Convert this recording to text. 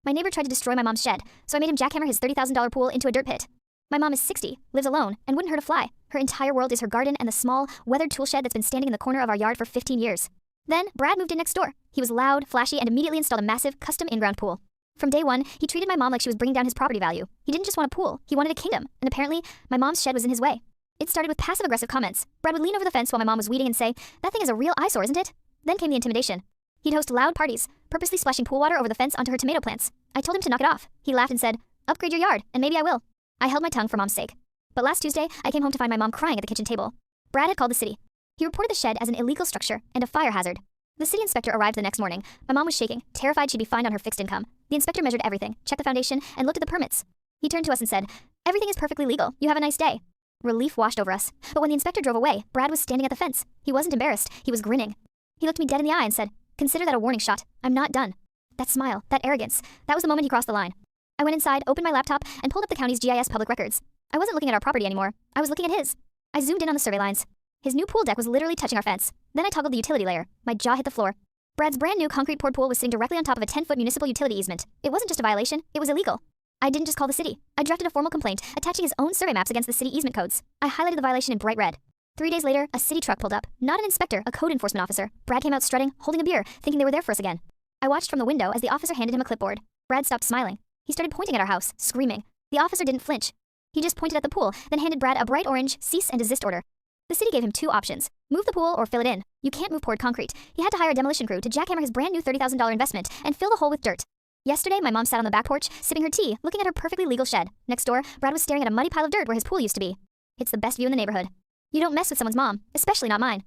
My neighbor tried to destroy my mom's shed, so I made him jackhammer his $30,000 pool into a dirt pit. My mom is 60, lives alone, and wouldn't hurt a fly. Her entire world is her garden and the small, weathered tool shed that's been standing in the corner of our yard for 15 years. Then, Brad moved in next door. He was loud, flashy, and immediately installed a massive, custom in-ground pool. From day one, he treated my mom like she was bringing down his property value. He didn't just want a pool, he wanted a kingdom, and apparently, my mom's shed was in his way. It started with passive-aggressive comments. Brad would lean over the fence while my mom was weeding and say, "That thing is a real eyesore, isn't it?" Then came the intimidation. He'd host loud parties, purposely splashing pool water over the fence onto her tomato plants. I told him to knock it off. He laughed and said, "Upgrade your yard, and maybe I will." I held my tongue for mom's sake. But last Tuesday, I came home to find my mom crying at the kitchen table. Brad had called the city. He reported the shed as an illegal structure and a fire hazard. The city inspector arrived the next morning. My mom was shaking, terrified she'd be fined on her fixed income. The inspector measured everything, checked the foundation, and looked at the permits. He turned to us and said, "Everything is perfectly legal. You have a nice day." Relief washed over us. But when the inspector drove away, Brad was standing at the fence. He wasn't embarrassed. He was grinning. He looked me dead in the eye and said, "Consider that a warning shot. I'm not done." That smile, that arrogance, that was the moment he crossed the line. I went inside, opened my laptop, and pulled up the county's GIS public records. I wasn't looking at our property anymore. I was looking at his. I zoomed in on the survey lines. His new pool deck was literally touching our fence. Then I toggled the utility layer. My jaw hit the floor. Brad's brand new concrete poured pool was sitting directly on top of a 10-foot municipal utility easement. It wasn't just a violation, it was illegal. I didn't just call the city. I drafted a formal complaint, attaching his own survey maps against the city easement codes. I highlighted the violation in bright red. 3 days later, a city truck pulled up. Not an inspector, a code enforcement officer. Brad came out strutting, holding a beer, thinking they were there for us again. I watched from the window as the officer handed him a clipboard. Brad stopped smiling. He started pointing at our house, screaming. The officer didn't flinch. He just pointed at the pool, then handed Brad a bright orange cease and desist order. The city gave him 2 options. Move the pool or fill it in. You can't move poured concrete. He had to hire a demolition crew to jackhammer his brand new $30,000 investment and fill the hole with dirt. Yesterday, my mom sat on the back porch, sipping her tea, looking at her perfectly legal shed. Next door, Brad was staring at a muddy pile of dirt where his pool used to be. It's the best view in the neighborhood. You don't mess with someone's mom, especially not mine.